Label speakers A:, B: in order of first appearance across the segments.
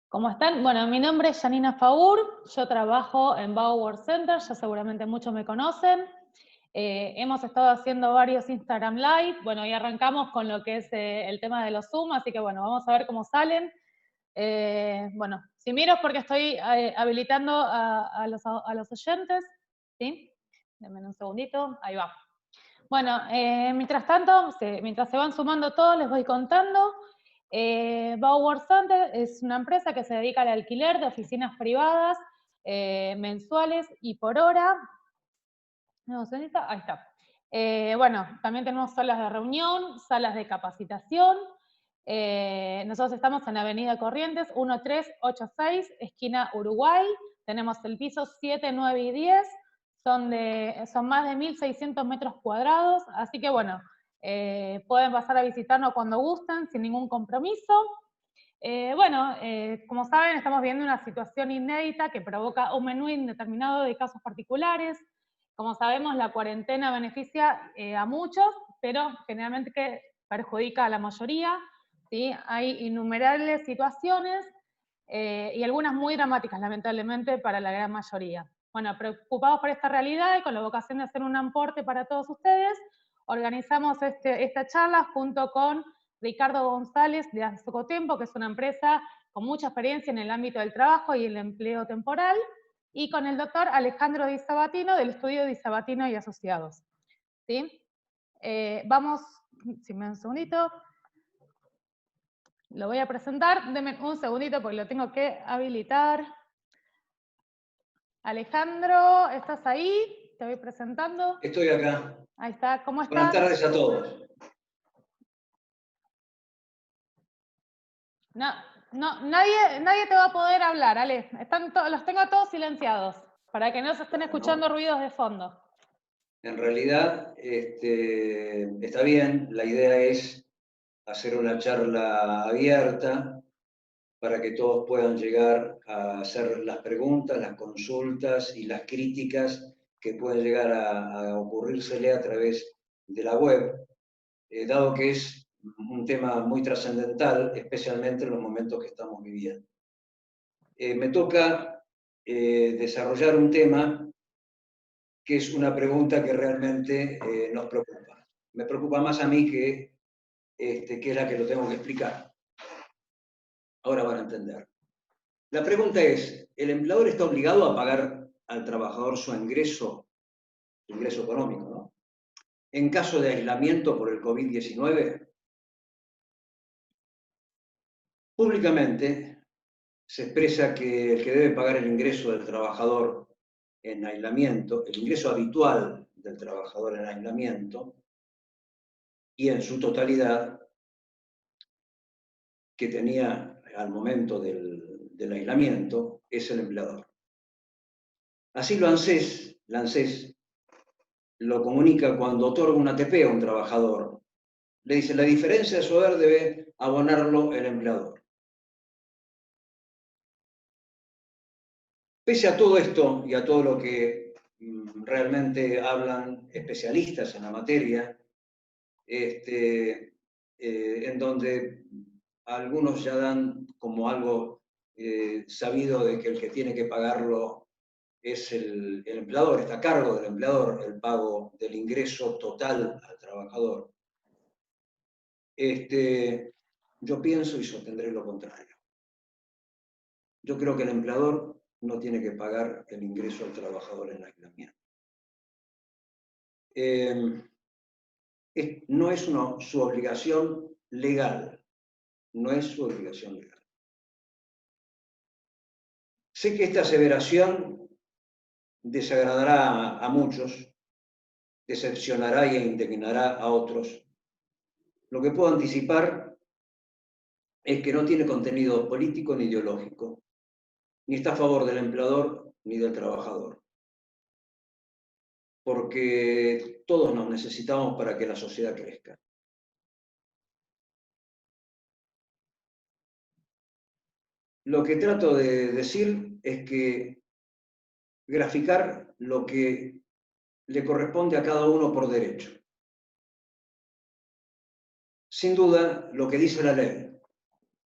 A: ¿Cómo están? Bueno, mi nombre es Janina Faur, yo trabajo en Bauer Center, ya seguramente muchos me conocen. Hemos estado haciendo varios Instagram Live, bueno, y arrancamos con lo que es el tema de los Zoom, así que bueno, vamos a ver cómo salen. Bueno, si miro es porque estoy habilitando a los oyentes, ¿sí? Denme un segundito, ahí va. Bueno, mientras tanto, mientras se van sumando todos, les voy contando. Bauer Center es una empresa que se dedica al alquiler de oficinas privadas mensuales y por hora. No, ahí está. Bueno, también tenemos salas de reunión, salas de capacitación. Nosotros estamos en Avenida Corrientes, 1386, esquina Uruguay. Tenemos el piso 7, 9 y 10. Son más de 1.600 metros cuadrados, así que bueno, pueden pasar a visitarnos cuando gusten, sin ningún compromiso. Como saben, estamos viendo una situación inédita que provoca un menú indeterminado de casos particulares. Como sabemos, la cuarentena beneficia a muchos, pero generalmente que perjudica a la mayoría, ¿sí? Hay innumerables situaciones y algunas muy dramáticas, lamentablemente, para la gran mayoría. Bueno, preocupados por esta realidad y con la vocación de hacer un aporte para todos ustedes, organizamos esta charla junto con Ricardo González de Azocotempo, que es una empresa con mucha experiencia en el ámbito del trabajo y el empleo temporal, y con el doctor Alejandro Di Sabatino del estudio Di Sabatino y Asociados. ¿Sí? Vamos, si me da un segundito, lo voy a presentar, denme un segundito porque lo tengo que habilitar. Alejandro, ¿estás ahí? Te voy presentando.
B: Estoy acá.
A: Ahí está, ¿cómo
B: Buenas
A: estás?
B: tardes a todos.
A: No, no, nadie te va a poder hablar, Ale. Los tengo todos silenciados, para que no se estén escuchando
B: Bueno,
A: ruidos de fondo.
B: en realidad está bien. La idea es hacer una charla abierta para que todos puedan llegar a hacer las preguntas, las consultas y las críticas que pueden llegar a ocurrírsele a través de la web, dado que es un tema muy trascendental, especialmente en los momentos que estamos viviendo. Me toca desarrollar un tema que es una pregunta que realmente nos preocupa. Me preocupa más a mí que es la que lo tengo que explicar. Ahora van a entender. La pregunta es, ¿el empleador está obligado a pagar al trabajador su ingreso económico, ¿no? En caso de aislamiento por el COVID-19? Públicamente se expresa que el que debe pagar el ingreso del trabajador en aislamiento, el ingreso habitual del trabajador en aislamiento, y en su totalidad, que tenía al momento del aislamiento, es el empleador. Así la ANSES lo comunica cuando otorga un ATP a un trabajador. Le dice, la diferencia de su haber debe abonarlo el empleador. Pese a todo esto y a todo lo que realmente hablan especialistas en la materia, en donde algunos ya dan como algo sabido de que el que tiene que pagarlo es el empleador, está a cargo del empleador el pago del ingreso total al trabajador. Yo pienso y sostendré lo contrario. Yo creo que el empleador no tiene que pagar el ingreso al trabajador en aislamiento. No es su obligación legal, no es su obligación legal. Sé que esta aseveración desagradará a muchos, decepcionará e indignará a otros. Lo que puedo anticipar es que no tiene contenido político ni ideológico, ni está a favor del empleador ni del trabajador, porque todos nos necesitamos para que la sociedad crezca. Lo que trato de decir es que graficar lo que le corresponde a cada uno por derecho. Sin duda, lo que dice la ley,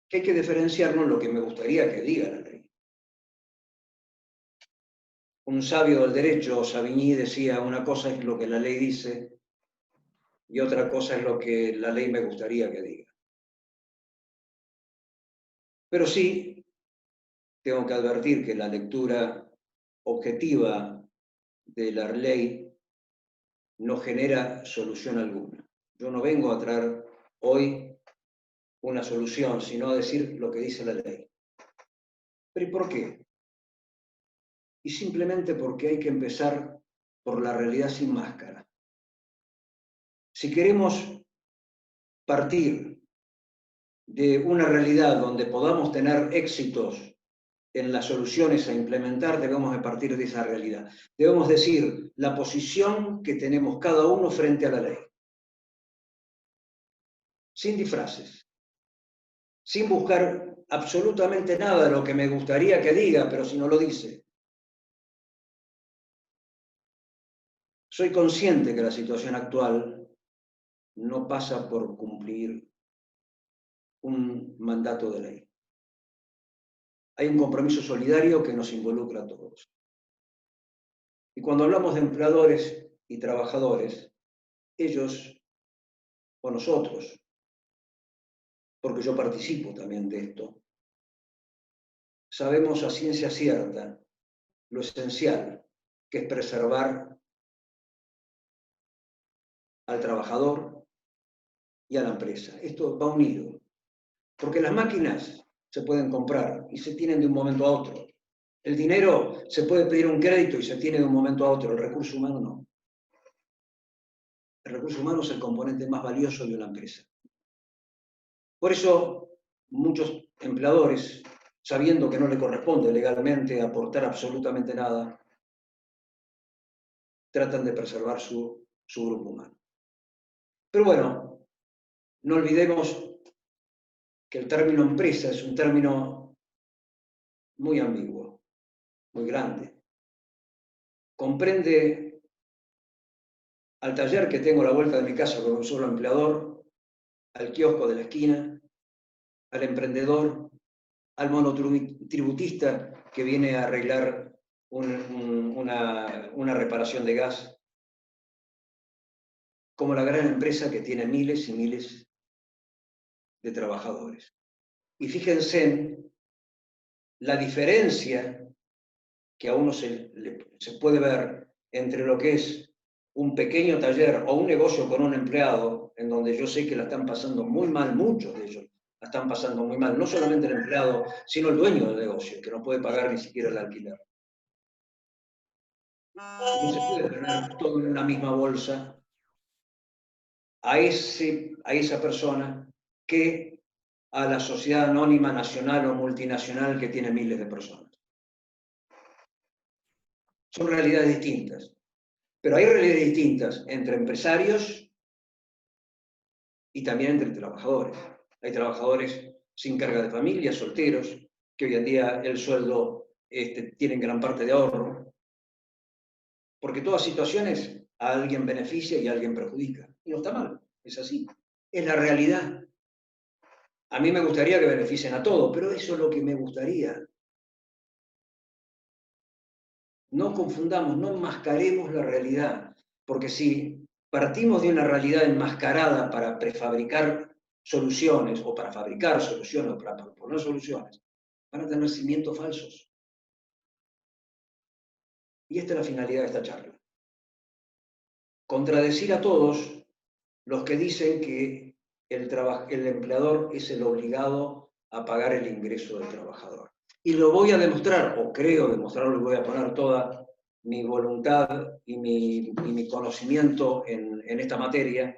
B: que hay que diferenciarnos lo que me gustaría que diga la ley. Un sabio del derecho, Savigny, decía, una cosa es lo que la ley dice y otra cosa es lo que la ley me gustaría que diga. Pero sí, tengo que advertir que la lectura objetiva de la ley no genera solución alguna. Yo no vengo a traer hoy una solución, sino a decir lo que dice la ley. ¿Pero y por qué? Y simplemente porque hay que empezar por la realidad sin máscara. Si queremos partir de una realidad donde podamos tener éxitos en las soluciones a implementar, debemos de partir de esa realidad. Debemos decir la posición que tenemos cada uno frente a la ley. Sin disfraces, sin buscar absolutamente nada de lo que me gustaría que diga, pero si no lo dice. Soy consciente que la situación actual no pasa por cumplir un mandato de ley. Hay un compromiso solidario que nos involucra a todos. Y cuando hablamos de empleadores y trabajadores, ellos o nosotros, porque yo participo también de esto, sabemos a ciencia cierta lo esencial que es preservar al trabajador y a la empresa. Esto va unido, porque las máquinas se pueden comprar y se tienen de un momento a otro. El dinero se puede pedir un crédito y se tiene de un momento a otro, el recurso humano no. El recurso humano es el componente más valioso de una empresa. Por eso, muchos empleadores, sabiendo que no le corresponde legalmente aportar absolutamente nada, tratan de preservar su grupo humano. Pero bueno, no olvidemos que el término empresa es un término muy ambiguo, muy grande. Comprende al taller que tengo a la vuelta de mi casa con un solo empleador, al kiosco de la esquina, al emprendedor, al monotributista que viene a arreglar una reparación de gas, como la gran empresa que tiene miles y miles de trabajadores. Y fíjense en la diferencia que a uno se puede ver entre lo que es un pequeño taller o un negocio con un empleado, en donde yo sé que la están pasando muy mal, muchos de ellos la están pasando muy mal, no solamente el empleado, sino el dueño del negocio, que no puede pagar ni siquiera el alquiler. No se puede poner todo en una misma bolsa a esa persona que a la sociedad anónima nacional o multinacional que tiene miles de personas. Son realidades distintas. Pero hay realidades distintas entre empresarios y también entre trabajadores. Hay trabajadores sin carga de familia, solteros, que hoy en día el sueldo tienen gran parte de ahorro, porque todas situaciones a alguien beneficia y a alguien perjudica. Y no está mal, es así. Es la realidad. A mí me gustaría que beneficien a todos, pero eso es lo que me gustaría. No confundamos, no enmascaremos la realidad, porque si partimos de una realidad enmascarada para prefabricar soluciones, o para fabricar soluciones, o para proponer soluciones, van a tener cimientos falsos. Y esta es la finalidad de esta charla. Contradecir a todos los que dicen que el empleador es el obligado a pagar el ingreso del trabajador. Y lo voy a demostrar, o creo demostrarlo, y voy a poner toda mi voluntad y mi conocimiento en esta materia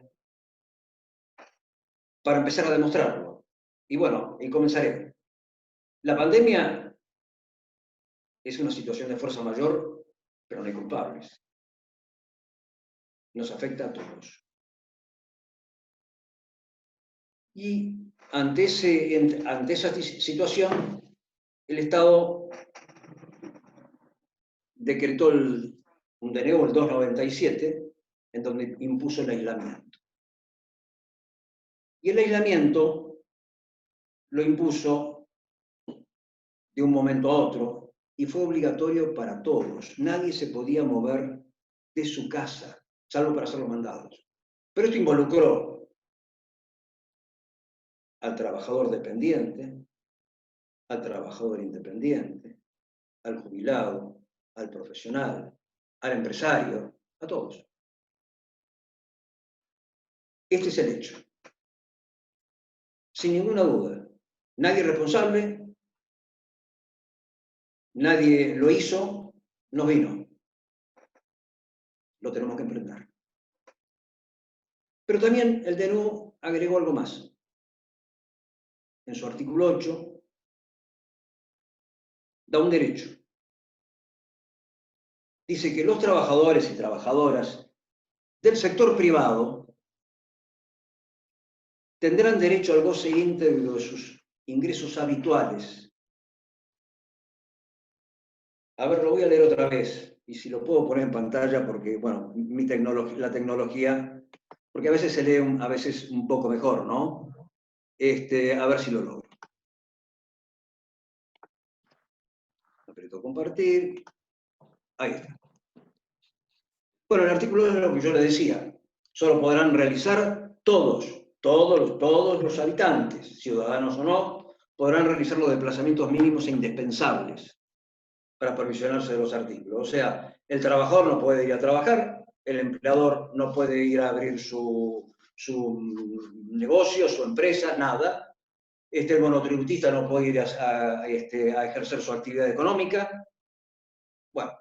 B: para empezar a demostrarlo. Y bueno, y comenzaré. La pandemia es una situación de fuerza mayor, pero no hay culpables. Nos afecta a todos. Y ante esa situación, el Estado decretó un DNU, el 297, en donde impuso el aislamiento. Y el aislamiento lo impuso de un momento a otro y fue obligatorio para todos. Nadie se podía mover de su casa, salvo para hacer los mandados. Pero esto involucró al trabajador dependiente, al trabajador independiente, al jubilado, al profesional, al empresario, a todos. Este es el hecho. Sin ninguna duda. Nadie es responsable, nadie lo hizo, no vino. Lo tenemos que emprender. Pero también el DNU agregó algo más. En su artículo 8, da un derecho. Dice que los trabajadores y trabajadoras del sector privado tendrán derecho al goce íntegro de sus ingresos habituales. A ver, lo voy a leer otra vez, y si lo puedo poner en pantalla, porque, bueno, la tecnología, porque a veces se lee a veces un poco mejor, ¿no? A ver si lo logro. Aprieto compartir. Ahí está. Bueno, el artículo es lo que yo le decía. Solo podrán realizar todos los habitantes, ciudadanos o no, podrán realizar los desplazamientos mínimos e indispensables para provisionarse de los artículos. O sea, el trabajador no puede ir a trabajar, el empleador no puede ir a abrir su negocio, su empresa, nada. El monotributista no puede ir a ejercer su actividad económica. Bueno,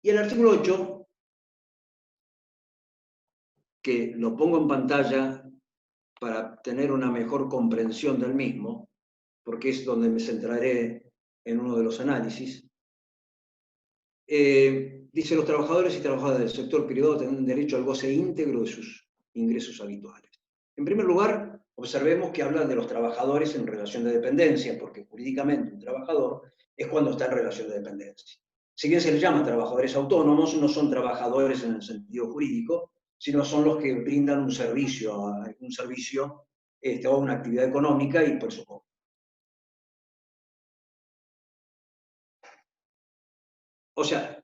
B: y el artículo 8, que lo pongo en pantalla para tener una mejor comprensión del mismo, porque es donde me centraré en uno de los análisis, dice: los trabajadores y trabajadoras del sector privado tienen derecho al goce íntegro de sus ingresos habituales. En primer lugar, observemos que hablan de los trabajadores en relación de dependencia, porque jurídicamente un trabajador es cuando está en relación de dependencia. Si bien se les llama trabajadores autónomos, no son trabajadores en el sentido jurídico, sino son los que brindan un servicio o una actividad económica, y por eso cobran. O sea,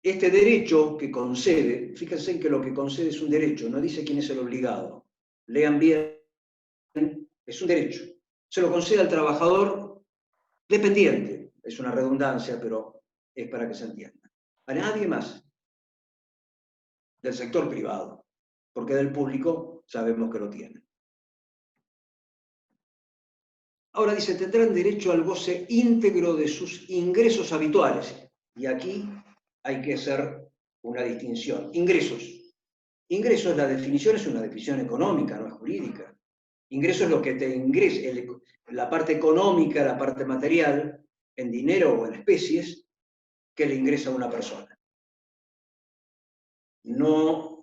B: este derecho que concede, fíjense que lo que concede es un derecho, no dice quién es el obligado. Lean bien, es un derecho. Se lo concede al trabajador dependiente. Es una redundancia, pero es para que se entienda. A nadie más del sector privado, porque del público sabemos que lo tiene. Ahora dice: tendrán derecho al goce íntegro de sus ingresos habituales. Y aquí hay que hacer una distinción. Ingresos. Ingresos, la definición es una definición económica, no es jurídica. Ingreso es lo que te ingresa, la parte económica, la parte material, en dinero o en especies, que le ingresa a una persona. No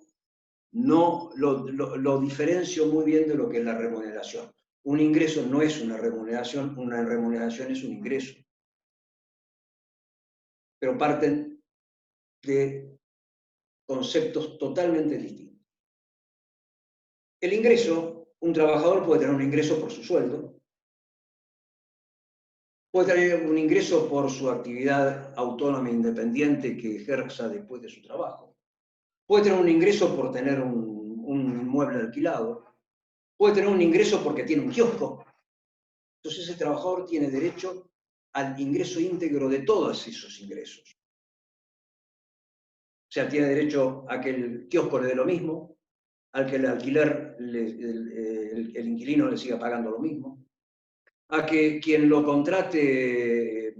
B: lo diferencio muy bien de lo que es la remuneración. Un ingreso no es una remuneración es un ingreso. Pero parten de conceptos totalmente distintos. El ingreso, un trabajador puede tener un ingreso por su sueldo, puede tener un ingreso por su actividad autónoma e independiente que ejerza después de su trabajo, puede tener un ingreso por tener un inmueble alquilado, puede tener un ingreso porque tiene un kiosco. Entonces ese trabajador tiene derecho al ingreso íntegro de todos esos ingresos. O sea, tiene derecho a que el kiosco le dé lo mismo, al que el alquiler, el inquilino le siga pagando lo mismo, a que quien lo contrate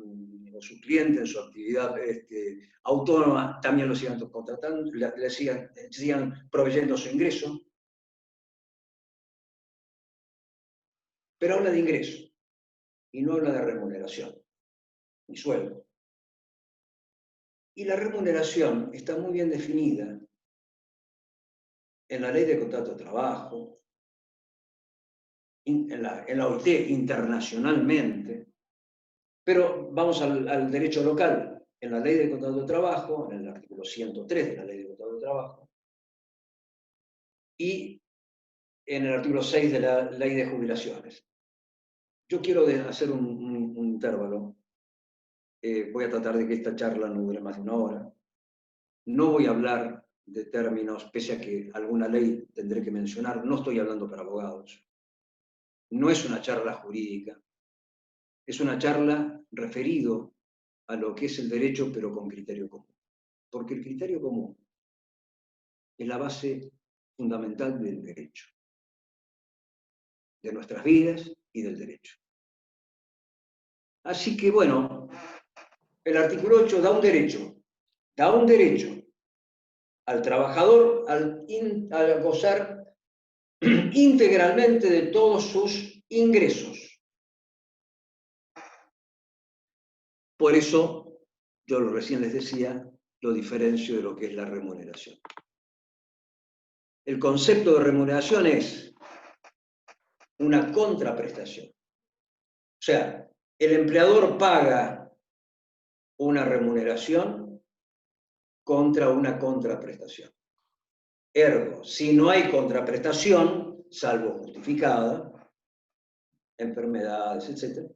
B: o su cliente en su actividad autónoma también lo sigan contratando, le sigan proveyendo su ingreso. Pero habla de ingreso y no habla de remuneración, ni sueldo. Y la remuneración está muy bien definida en la Ley de Contrato de Trabajo, en la OIT internacionalmente, pero vamos al derecho local, en la Ley de Contrato de Trabajo, en el artículo 103 de la Ley de Contrato de Trabajo, y en el artículo 6 de la Ley de Jubilaciones. Yo quiero hacer un intervalo. Voy a tratar de que esta charla no dure más de una hora. No voy a hablar de términos, pese a que alguna ley tendré que mencionar, no estoy hablando para abogados. No es una charla jurídica, es una charla referido a lo que es el derecho, pero con criterio común. Porque el criterio común es la base fundamental del derecho, de nuestras vidas y del derecho. Así que, bueno, el artículo 8 da un derecho al trabajador al gozar integralmente de todos sus ingresos. Por eso, yo recién les decía, lo diferencio de lo que es la remuneración. El concepto de remuneración es una contraprestación. O sea, el empleador paga una remuneración contra una contraprestación. Ergo, si no hay contraprestación, salvo justificada, enfermedades, etc.,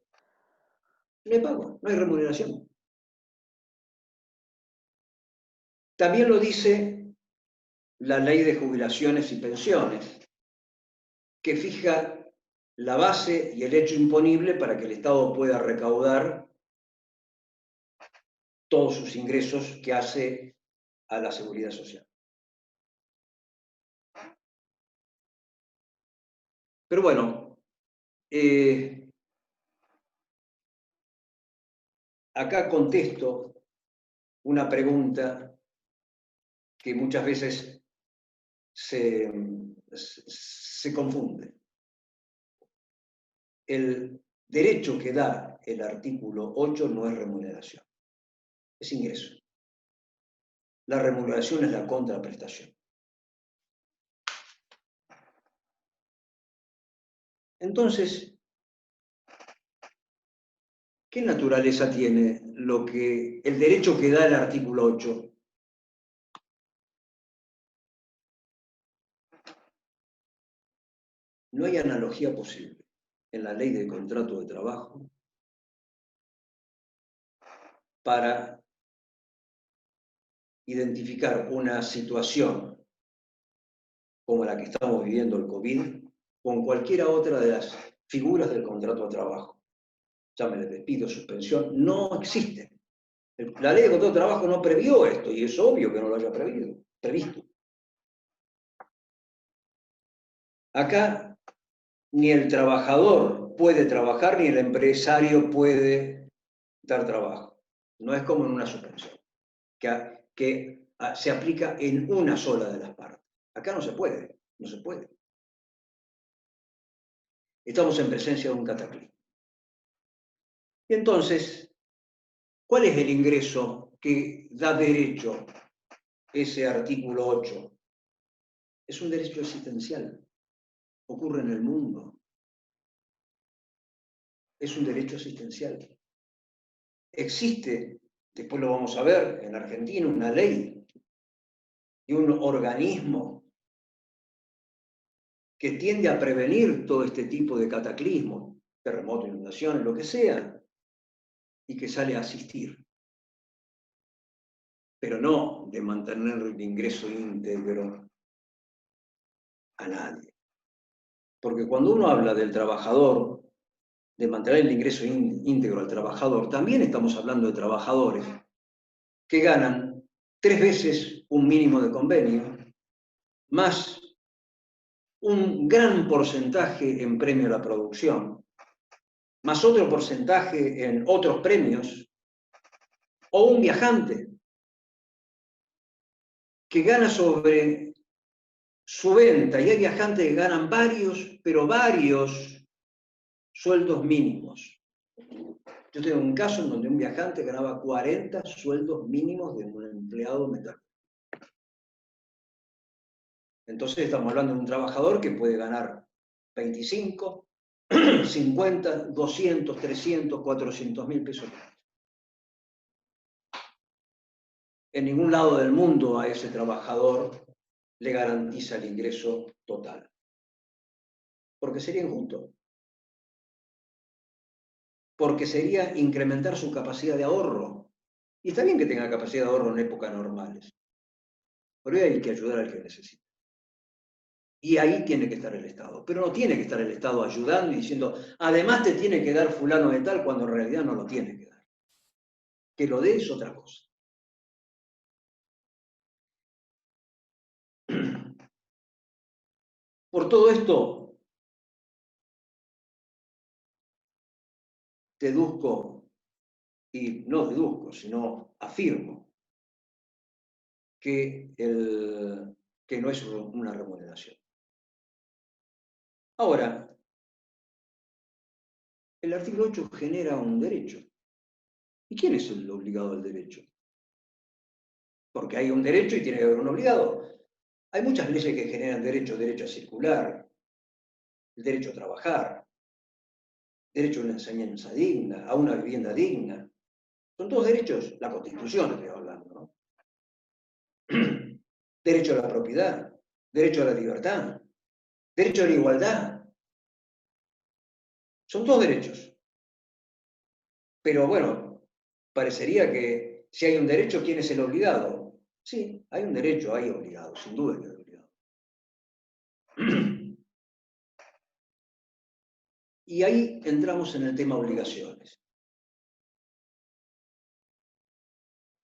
B: no hay pago, no hay remuneración. También lo dice la Ley de Jubilaciones y Pensiones, que fija la base y el hecho imponible para que el Estado pueda recaudar todos sus ingresos que hace a la seguridad social. Pero bueno, acá contesto una pregunta que muchas veces se confunde. El derecho que da el artículo 8 no es remuneración, es ingreso. La remuneración es la contraprestación. Entonces, ¿qué naturaleza tiene el derecho que da el artículo 8? No hay analogía posible en la ley de contrato de trabajo para identificar una situación como la que estamos viviendo el COVID con cualquiera otra de las figuras del contrato de trabajo. Llámele despido, suspensión, no existe. La ley de contrato de trabajo no previó esto y es obvio que no lo haya previsto. Acá ni el trabajador puede trabajar ni el empresario puede dar trabajo. No es como en una suspensión, que se aplica en una sola de las partes. Acá no se puede, no se puede. Estamos en presencia de un cataclismo. Y entonces, ¿cuál es el ingreso que da derecho ese artículo 8? Es un derecho existencial. Ocurre en el mundo. Es un derecho existencial. Existe, después lo vamos a ver, en Argentina una ley y un organismo que tiende a prevenir todo este tipo de cataclismos, terremotos, inundaciones, lo que sea, y que sale a asistir. Pero no de mantener el ingreso íntegro a nadie. Porque cuando uno habla del trabajador, de mantener el ingreso íntegro al trabajador, también estamos hablando de trabajadores que ganan 3 veces un mínimo de convenio, más un gran porcentaje en premio a la producción, más otro porcentaje en otros premios, o un viajante que gana sobre su venta, y hay viajantes que ganan varios, pero varios sueldos mínimos. Yo tengo un caso en donde un viajante ganaba 40 sueldos mínimos de un empleado metalúrgico. Entonces estamos hablando de un trabajador que puede ganar 25, 50, 200, 300, 400 mil pesos. En ningún lado del mundo a ese trabajador le garantiza el ingreso total. porque sería injusto. Porque sería incrementar su capacidad de ahorro. Y está bien que tenga capacidad de ahorro en épocas normales, pero hay que ayudar al que necesita. Y ahí tiene que estar el Estado. Pero no tiene que estar el Estado ayudando y diciendo, además te tiene que dar fulano de tal, cuando en realidad no lo tiene que dar. Que lo dé es otra cosa. Por todo esto, deduzco, y no deduzco, sino afirmo, que no es una remuneración. Ahora, el artículo 8 genera un derecho. ¿Y quién es el obligado al derecho? Porque hay un derecho y tiene que haber un obligado. Hay muchas leyes que generan derecho a circular, el derecho a trabajar, derecho a una enseñanza digna, a una vivienda digna. Son todos derechos, la Constitución estoy hablando, ¿no? Derecho a la propiedad, derecho a la libertad, derecho a la igualdad. Son todos derechos. Pero bueno, parecería que si hay un derecho, ¿quién es el obligado? Sí, hay un derecho, hay obligado, sin duda que hay obligado. Y ahí entramos en el tema obligaciones.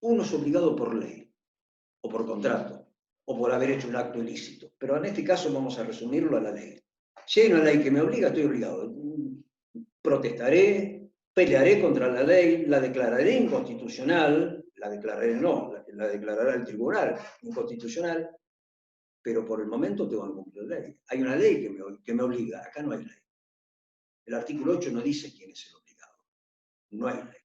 B: Uno es obligado por ley, o por contrato, o por haber hecho un acto ilícito. Pero en este caso vamos a resumirlo a la ley. Si hay una ley que me obliga, estoy obligado. Protestaré, pelearé contra la ley, la declararé inconstitucional, la declarará el tribunal inconstitucional, pero por el momento tengo que cumplir la ley. Hay una ley que me obliga, acá no hay ley. El artículo 8 no dice quién es el obligado. No hay ley.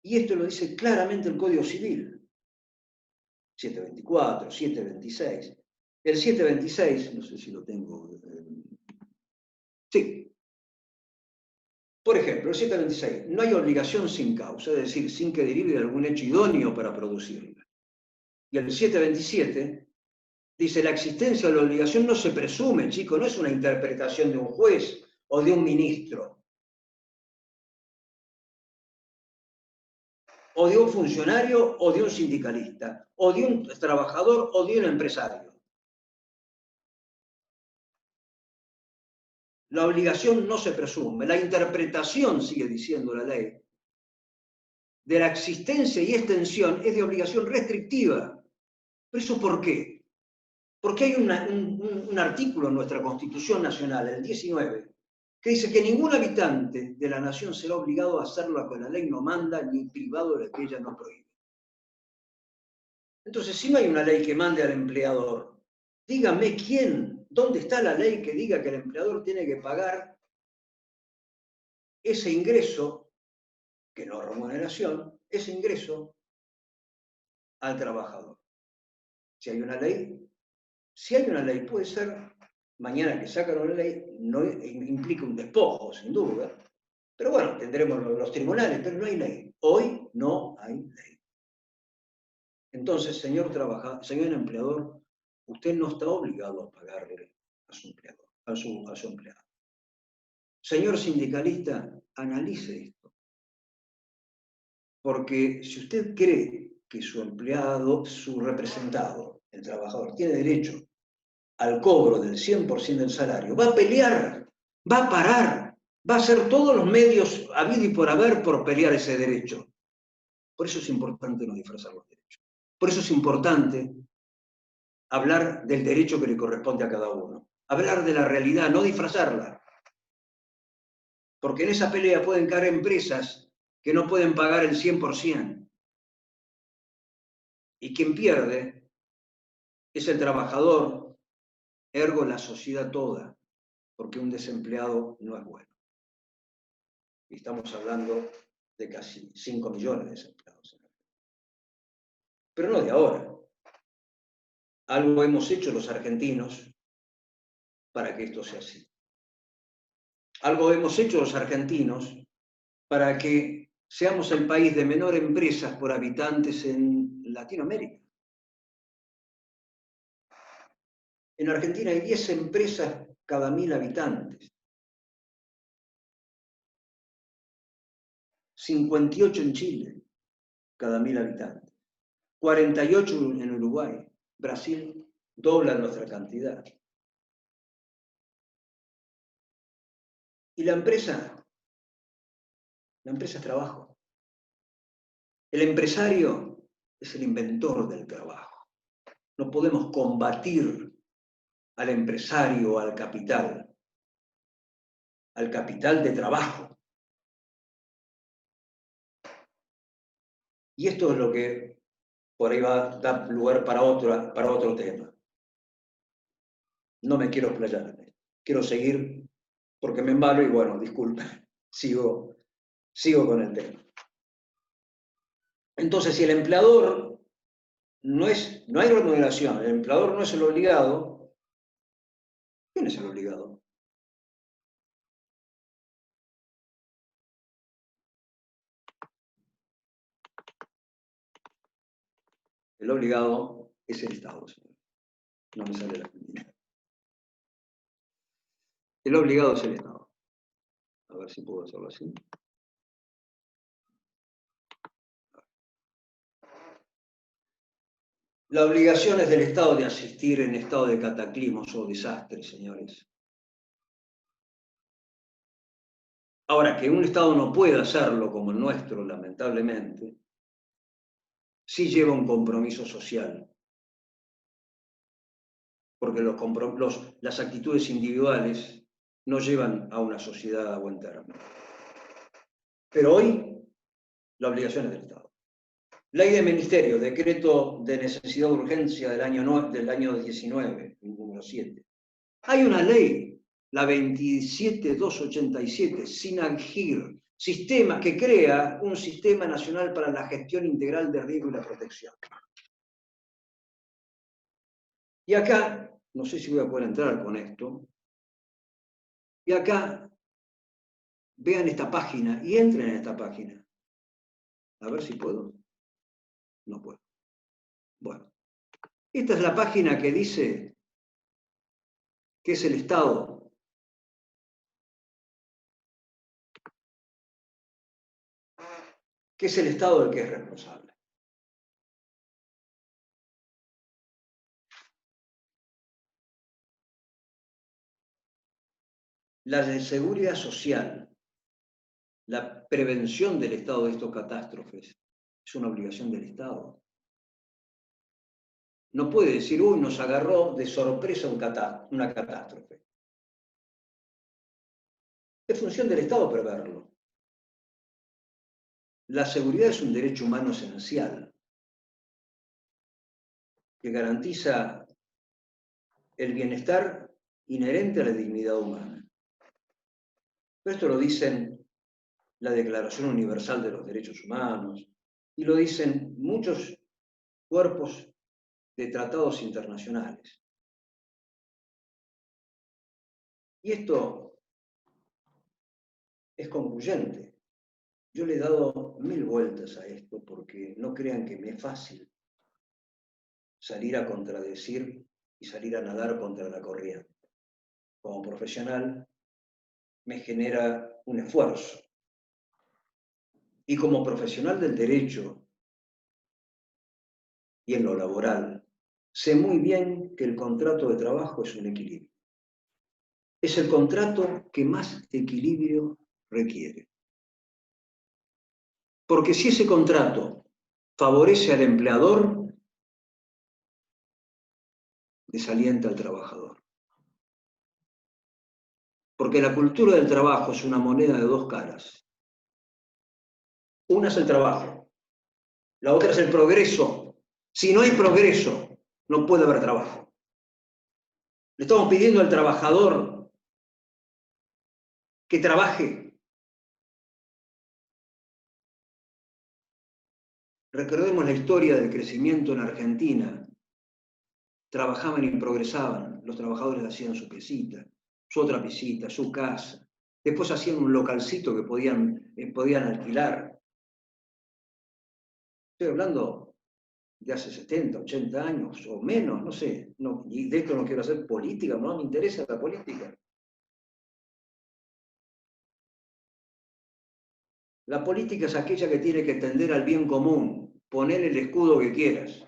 B: Y esto lo dice claramente el Código Civil. 724, 726. El 726, no sé si lo tengo. Sí. Por ejemplo, el 726, no hay obligación sin causa, es decir, sin que derive de algún hecho idóneo para producirla. Y el 727 dice, la existencia de la obligación no se presume, chico, no es una interpretación de un juez o de un ministro, o de un funcionario o de un sindicalista, o de un trabajador o de un empresario. La obligación no se presume, la interpretación, sigue diciendo la ley, de la existencia y extensión es de obligación restrictiva. ¿Pero eso por qué? Porque hay un artículo en nuestra Constitución Nacional, el 19, que dice que ningún habitante de la nación será obligado a hacer lo que la ley no manda, ni privado de lo que ella no prohíbe. Entonces, si no hay una ley que mande al empleador, dígame quién, dónde está la ley que diga que el empleador tiene que pagar ese ingreso, que no es remuneración, ese ingreso al trabajador. Si hay una ley, puede ser, mañana que sacan una ley, no implica un despojo, sin duda, pero bueno, tendremos los tribunales, pero no hay ley. Hoy no hay ley. Entonces, señor empleador, usted no está obligado a pagarle a su empleador, a su empleado. Señor sindicalista, analice esto. Porque si usted cree que su empleado, su representado, el trabajador, tiene derecho al cobro del 100% del salario, va a pelear, va a parar, va a hacer todos los medios habido y por haber por pelear ese derecho. Por eso es importante no disfrazar los derechos. Por eso es importante hablar del derecho que le corresponde a cada uno. Hablar de la realidad, no disfrazarla. Porque en esa pelea pueden caer empresas que no pueden pagar el 100%. Y quien pierde es el trabajador, ergo la sociedad toda, porque un desempleado no es bueno. Y estamos hablando de casi 5 millones de desempleados. Pero no de ahora. Algo hemos hecho los argentinos para que esto sea así. Algo hemos hecho los argentinos para que seamos el país de menor empresas por habitantes en Latinoamérica. En Argentina hay 10 empresas cada 1000 habitantes. 58 en Chile, cada 1000 habitantes. 48 en Uruguay. Brasil dobla nuestra cantidad. ¿Y la empresa? La empresa es trabajo. El empresario es el inventor del trabajo. No podemos combatir al empresario o al capital de trabajo. Y esto es lo que por ahí va a dar lugar para otro tema. No me quiero explayar en esto. Quiero seguir porque me embalo y bueno, disculpen, sigo con el tema. Entonces, si el empleador no hay remuneración, el empleador no es el obligado, ¿quién es el obligado? El obligado es el Estado, señor. No me sale la Argentina. El obligado es el Estado. A ver si puedo hacerlo así. La obligación es del Estado de asistir en estado de cataclismos o desastres, señores. Ahora, que un Estado no pueda hacerlo como el nuestro, lamentablemente, sí lleva un compromiso social. Porque las actitudes individuales no llevan a una sociedad a buen término. Pero hoy, la obligación es del Estado. Ley de Ministerio, decreto de necesidad de urgencia del año 19, número 7. Hay una ley, la 27287, SINAGIR, sistema que crea un Sistema Nacional para la Gestión Integral de Riesgo y la Protección. Y acá, no sé si voy a poder entrar con esto, y acá, vean esta página y entren en esta página. A ver si puedo. No puedo. Bueno, esta es la página que dice que es el Estado. Que es el Estado el que es responsable. La de seguridad social, la prevención del estado de estas catástrofes, es una obligación del Estado. No puede decir, uy, nos agarró de sorpresa una catástrofe. Es función del Estado preverlo. La seguridad es un derecho humano esencial que garantiza el bienestar inherente a la dignidad humana. Esto lo dicen la Declaración Universal de los Derechos Humanos y lo dicen muchos cuerpos de tratados internacionales. Y esto es concluyente. Yo le he dado 1000 vueltas a esto porque no crean que me es fácil salir a contradecir y salir a nadar contra la corriente. Como profesional me genera un esfuerzo. Y como profesional del derecho y en lo laboral, sé muy bien que el contrato de trabajo es un equilibrio. Es el contrato que más equilibrio requiere. Porque si ese contrato favorece al empleador, desalienta al trabajador. Porque la cultura del trabajo es una moneda de dos caras. Una es el trabajo, la otra es el progreso. Si no hay progreso, no puede haber trabajo. Le estamos pidiendo al trabajador que trabaje. Recordemos la historia del crecimiento en Argentina. Trabajaban y progresaban. Los trabajadores hacían su piecita, su otra piecita, su casa. Después hacían un localcito que podían alquilar. Estoy hablando de hace 70, 80 años o menos, no sé. No, y de esto no quiero hacer política, no me interesa la política. La política es aquella que tiene que tender al bien común, poner el escudo que quieras.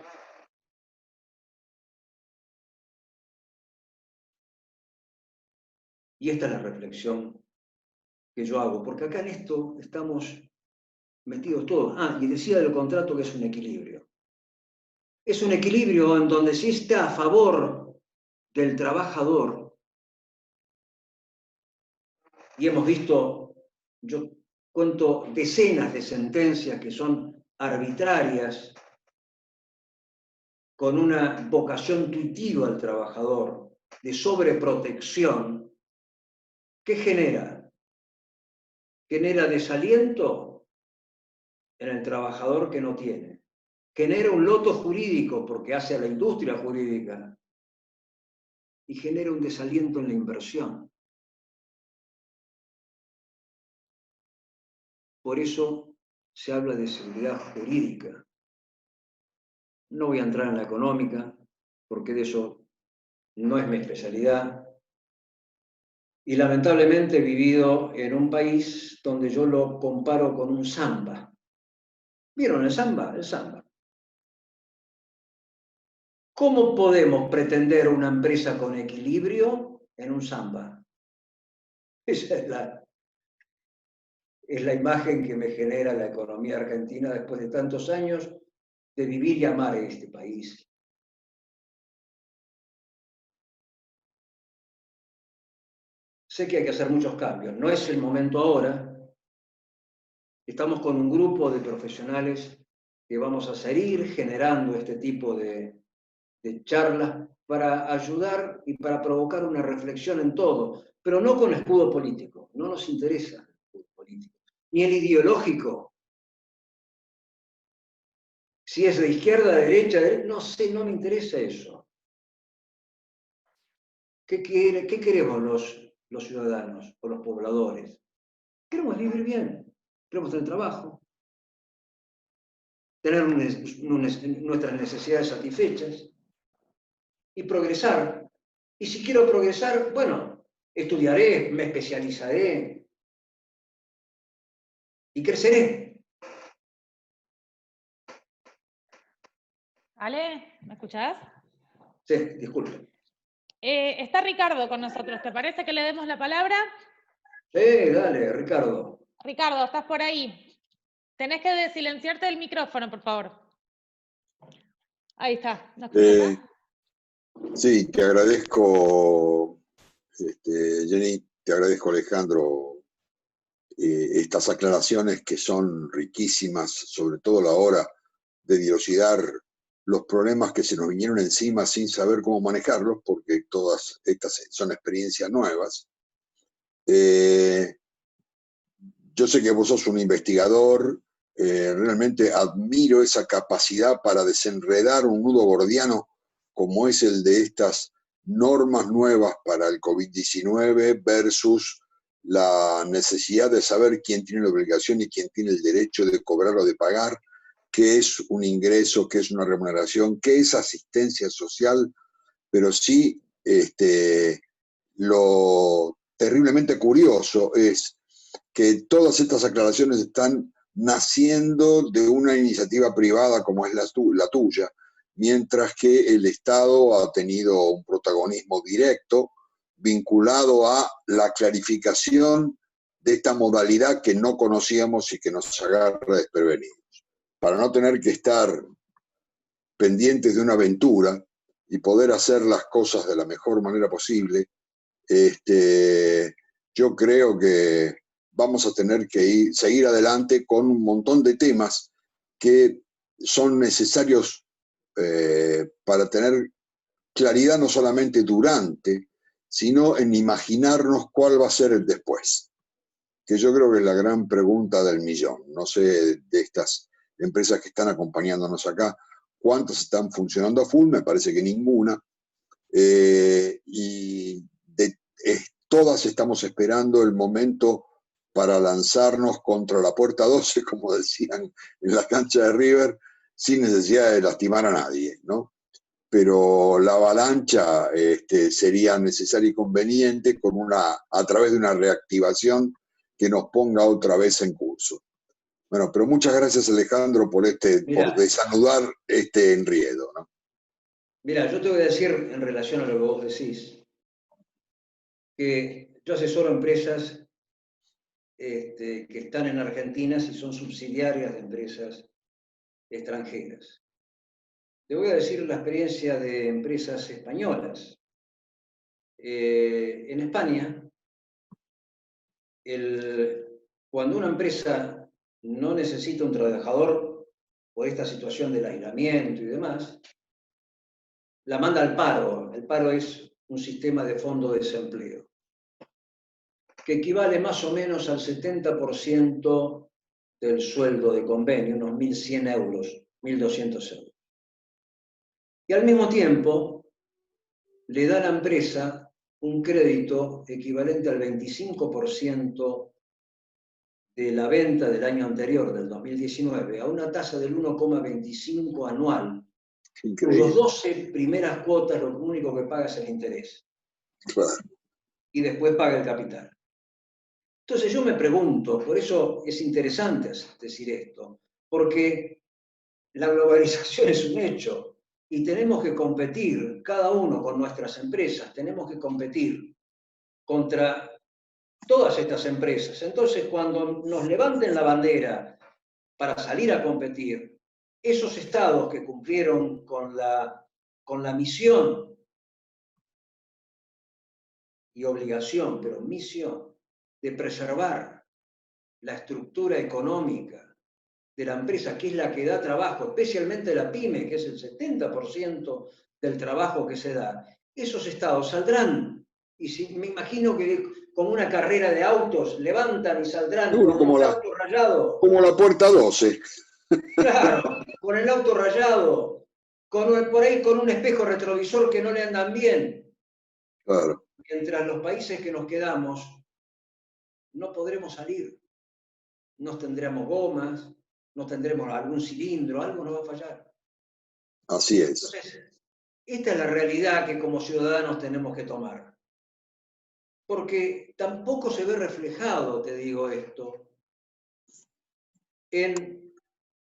B: Y esta es la reflexión que yo hago, porque acá en esto estamos metidos todos. Ah, y decía del contrato que es un equilibrio. Es un equilibrio en donde sí está a favor del trabajador. Y hemos visto, yo cuento decenas de sentencias que son arbitrarias, con una vocación tuitiva al trabajador, de sobreprotección. ¿Qué genera? Genera desaliento en el trabajador que no tiene. Genera un loto jurídico porque hace a la industria jurídica y genera un desaliento en la inversión. Por eso se habla de seguridad jurídica. No voy a entrar en la económica porque de eso no es mi especialidad. Y lamentablemente he vivido en un país donde yo lo comparo con un samba. ¿Vieron el samba? El samba. ¿Cómo podemos pretender una empresa con equilibrio en un samba? Esa es la imagen que me genera la economía argentina después de tantos años de vivir y amar este país. Sé que hay que hacer muchos cambios, no es el momento ahora. Estamos con un grupo de profesionales que vamos a seguir generando este tipo de charlas para ayudar y para provocar una reflexión en todo, pero no con escudo político, no nos interesa el escudo político, ni el ideológico. Si es de izquierda, de derecha, no sé, no me interesa eso. ¿Qué queremos los ciudadanos o los pobladores? Queremos vivir bien, queremos tener trabajo, tener nuestras necesidades satisfechas y progresar. Y si quiero progresar, bueno, estudiaré, me especializaré y creceré.
A: Ale, ¿me escuchás?
B: Sí, disculpe.
A: Está Ricardo con nosotros, ¿te parece que le demos la palabra?
B: Sí, dale, Ricardo.
A: Ricardo, estás por ahí. Tenés que desilenciarte el micrófono, por favor. Ahí está. ¿No escuchás?
C: Sí, te agradezco, Jenny, te agradezco, Alejandro, estas aclaraciones que son riquísimas, sobre todo a la hora de dilucidar los problemas que se nos vinieron encima sin saber cómo manejarlos, porque todas estas son experiencias nuevas. Yo sé que vos sos un investigador, realmente admiro esa capacidad para desenredar un nudo gordiano como es el de estas normas nuevas para el COVID-19 versus la necesidad de saber quién tiene la obligación y quién tiene el derecho de cobrar o de pagar, qué es un ingreso, qué es una remuneración, qué es asistencia social, pero sí lo terriblemente curioso es que todas estas aclaraciones están naciendo de una iniciativa privada como es la tuya, mientras que el Estado ha tenido un protagonismo directo vinculado a la clarificación de esta modalidad que no conocíamos y que nos agarra desprevenidos. Para no tener que estar pendientes de una aventura y poder hacer las cosas de la mejor manera posible, yo creo que vamos a tener que seguir adelante con un montón de temas que son necesarios para tener claridad no solamente durante, sino en imaginarnos cuál va a ser el después, que yo creo que es la gran pregunta del millón. No sé de estas empresas que están acompañándonos acá, cuántas están funcionando a full, me parece que ninguna, y todas estamos esperando el momento para lanzarnos contra la puerta 12, como decían en la cancha de River, sin necesidad de lastimar a nadie, ¿no? Pero la avalancha sería necesaria y conveniente a través de una reactivación que nos ponga otra vez en curso. Bueno, pero muchas gracias, Alejandro, por desanudar este enriedo, ¿no?
B: Mira, yo te voy a decir en relación a lo que vos decís, que yo asesoro empresas que están en Argentina y son subsidiarias de empresas extranjeras. Te voy a decir la experiencia de empresas españolas. En España, cuando una empresa no necesita un trabajador por esta situación del aislamiento y demás, la manda al paro. El paro es un sistema de fondo de desempleo, que equivale más o menos al 70% del sueldo de convenio, unos 1.100 euros, 1.200 euros. Y al mismo tiempo, le da a la empresa un crédito equivalente al 25% de la venta del año anterior, del 2019, a una tasa del 1,25 anual, cuyos 12 primeras cuotas lo único que paga es el interés.
C: Claro.
B: Y después paga el capital. Entonces yo me pregunto, por eso es interesante decir esto, porque la globalización es un hecho y tenemos que competir, cada uno con nuestras empresas, tenemos que competir contra todas estas empresas. Entonces, cuando nos levanten la bandera para salir a competir, esos estados que cumplieron con la misión y obligación, pero misión, de preservar la estructura económica de la empresa, que es la que da trabajo, especialmente la pyme, que es el 70% del trabajo que se da, esos estados saldrán. Y me imagino que con una carrera de autos levantan y saldrán con el auto rayado.
C: Como la puerta 12.
B: Claro, con el auto rayado, por ahí con un espejo retrovisor que no le andan bien.
C: Claro.
B: Mientras los países que nos quedamos no podremos salir. No tendremos gomas, no tendremos algún cilindro, algo nos va a fallar.
C: Así es.
B: Entonces, esta es la realidad que como ciudadanos tenemos que tomar. Porque tampoco se ve reflejado, te digo esto, en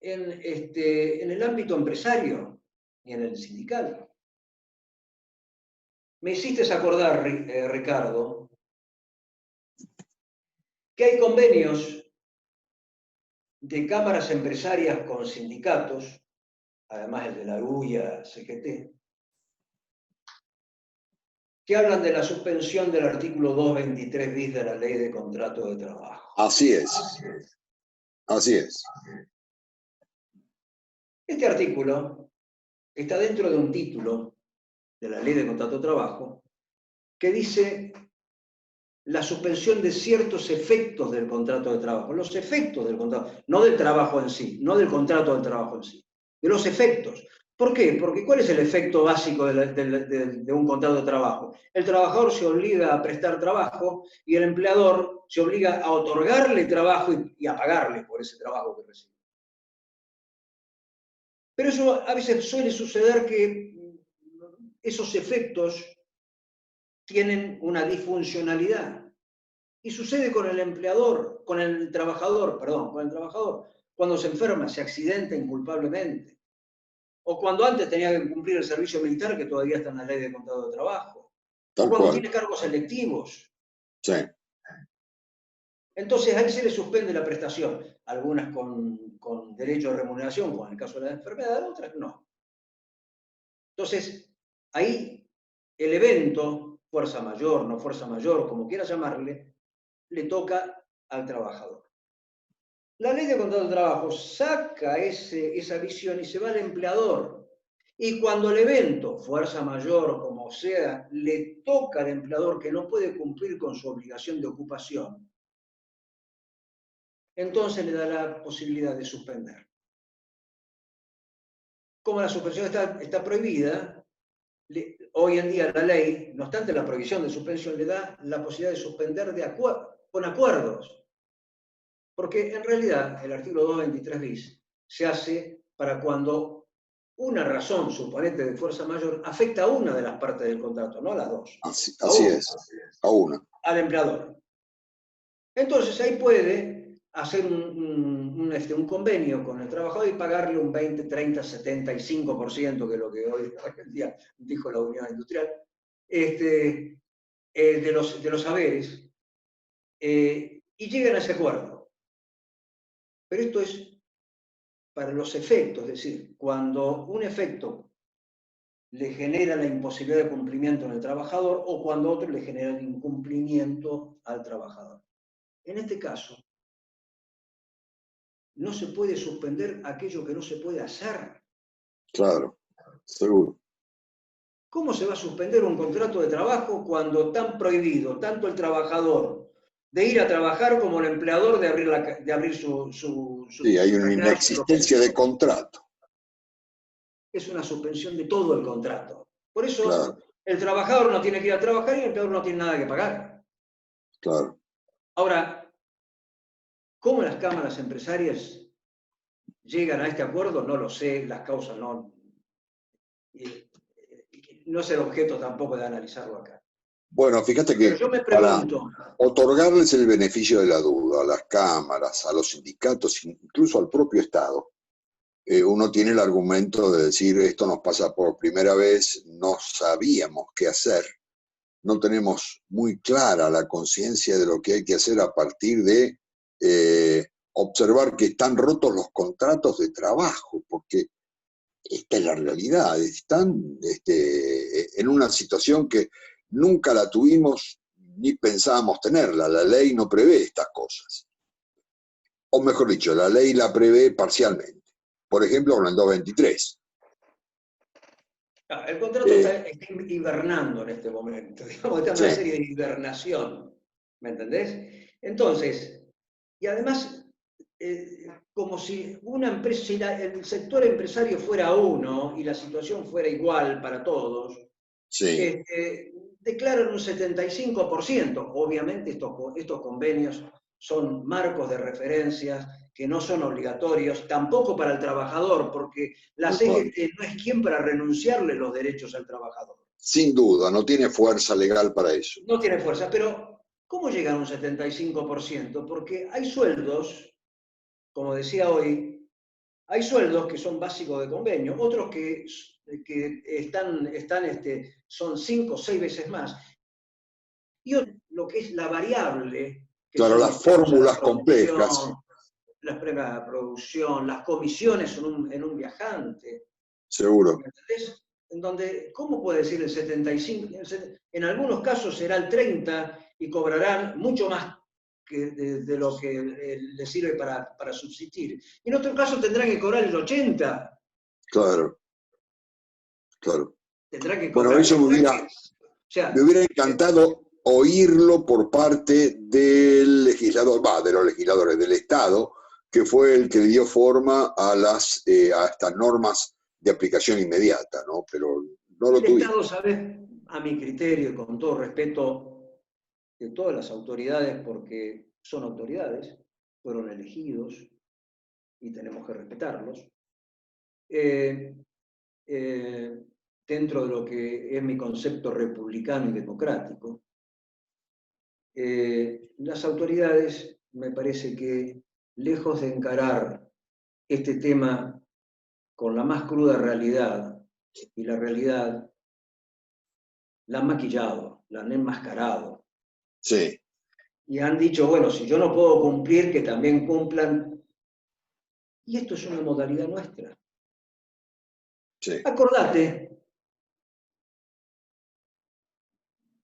B: el ámbito empresario ni en el sindical. Me hiciste acordar, Ricardo, que hay convenios de cámaras empresarias con sindicatos, además el de la UIA, CGT, que hablan de la suspensión del artículo 223 bis de la Ley de Contrato de Trabajo.
C: Así es. Así es.
B: Este artículo está dentro de un título de la Ley de Contrato de Trabajo que dice la suspensión de ciertos efectos del contrato de trabajo. Los efectos del contrato, no del trabajo en sí, no del contrato del trabajo en sí, de los efectos. ¿Por qué? Porque ¿cuál es el efecto básico de un contrato de trabajo? El trabajador se obliga a prestar trabajo y el empleador se obliga a otorgarle trabajo y a pagarle por ese trabajo que recibe. Pero eso a veces suele suceder que esos efectos tienen una disfuncionalidad. Y sucede con el empleador, con el trabajador, cuando se enferma, se accidenta inculpablemente. O cuando antes tenía que cumplir el servicio militar, que todavía está en la Ley de Contrato de Trabajo. O cuando tiene cargos electivos.
C: Sí.
B: Entonces ahí se le suspende la prestación. Algunas con derecho a remuneración, como en el caso de la enfermedad, otras no. Entonces, ahí el evento, fuerza mayor, no fuerza mayor, como quiera llamarle, le toca al trabajador. La Ley de Contrato de Trabajo saca esa visión y se va al empleador. Y cuando el evento, fuerza mayor, como sea, le toca al empleador que no puede cumplir con su obligación de ocupación, entonces le da la posibilidad de suspender. Como la suspensión está prohibida, hoy en día la ley, no obstante la prohibición de suspensión, le da la posibilidad de suspender con acuerdos. Porque en realidad el artículo 223 bis se hace para cuando una razón, suponete, de fuerza mayor, afecta a una de las partes del contrato, no a las dos.
C: Así es, a una.
B: Al empleador. Entonces ahí puede hacer un convenio con el trabajador y pagarle un 20, 30, 75%, que es lo que hoy en día dijo la Unión Industrial, de los haberes, y llegan a ese acuerdo. Pero esto es para los efectos, es decir, cuando un efecto le genera la imposibilidad de cumplimiento en el trabajador o cuando otro le genera el incumplimiento al trabajador. En este caso, no se puede suspender aquello que no se puede hacer.
C: Claro, seguro.
B: ¿Cómo se va a suspender un contrato de trabajo cuando están prohibido tanto el trabajador de ir a trabajar como el empleador de abrir su
C: Sí, hay una
B: recrear su
C: inexistencia de contrato.
B: Es una suspensión de todo el contrato. Por eso
C: Claro,
B: el trabajador no tiene que ir a trabajar y el empleador no tiene nada que pagar.
C: claro.
B: Ahora, ¿cómo las cámaras empresarias llegan a este acuerdo? No lo sé, las causas no es el objeto tampoco de analizarlo acá.
C: Bueno, fíjate
B: Pero
C: que
B: yo me
C: para
B: pregunto,
C: otorgarles el beneficio de la duda a las cámaras, a los sindicatos, incluso al propio Estado, uno tiene el argumento de decir esto nos pasa por primera vez, no sabíamos qué hacer, no tenemos muy clara la conciencia de lo que hay que hacer a partir de observar que están rotos los contratos de trabajo, porque esta es la realidad, están en una situación que nunca la tuvimos ni pensábamos tenerla, la ley no prevé estas cosas. O mejor dicho, la ley la prevé parcialmente. Por ejemplo, con el 223.
B: el contrato está hibernando en este momento, digamos, está en una serie de hibernación, ¿me entendés? Entonces, y además, como si una empresa, si el sector empresario fuera uno y la situación fuera igual para todos,
C: Sí.
B: declaran un 75%. Obviamente estos convenios son marcos de referencias que no son obligatorios, tampoco para el trabajador, porque la CGT no es quien para renunciarle los derechos al trabajador.
C: Sin duda, no tiene fuerza legal para eso.
B: No tiene fuerza, pero ¿cómo llegan a un 75%? Porque hay sueldos, como decía hoy, hay sueldos que son básicos de convenio, otros que son 5 o 6 veces más. Y lo que es la variable, que
C: claro,
B: son
C: las fórmulas complejas.
B: Las premas de producción, las comisiones en un viajante.
C: Seguro.
B: ¿Entendés? En donde, ¿cómo puede decir el 75? En algunos casos será el 30 y cobrarán mucho más de lo que les sirve para subsistir. Y en otro caso tendrán que cobrar el 80.
C: Claro, claro.
B: Tendrán que cobrar.
C: Bueno, eso me hubiera encantado oírlo por parte del legislador, de los legisladores del Estado, que fue el que le dio forma a estas normas de aplicación inmediata, ¿no? Pero no lo tuvimos.
B: El Estado, ¿sabes? A mi criterio, y con todo respeto de todas las autoridades, porque son autoridades, fueron elegidos y tenemos que respetarlos, dentro de lo que es mi concepto republicano y democrático, las autoridades me parece que, lejos de encarar este tema con la más cruda realidad, y la realidad la han maquillado, la han enmascarado.
C: Sí.
B: Y han dicho, bueno, si yo no puedo cumplir, que también cumplan. Y esto es una modalidad nuestra.
C: Sí.
B: Acordate,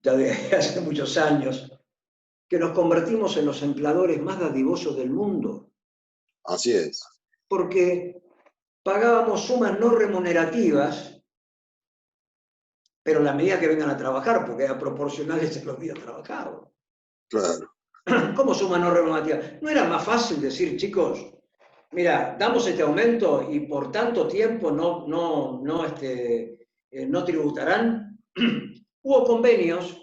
B: ya de hace muchos años, que nos convertimos en los empleadores más dadivosos del mundo.
C: Así es.
B: Porque pagábamos sumas no remunerativas, pero en la medida que vengan a trabajar, porque era proporcionales a los días trabajados.
C: Claro.
B: ¿Cómo suma no remunerativa? ¿No era más fácil decir, chicos, mira, damos este aumento y por tanto tiempo no tributarán? Hubo convenios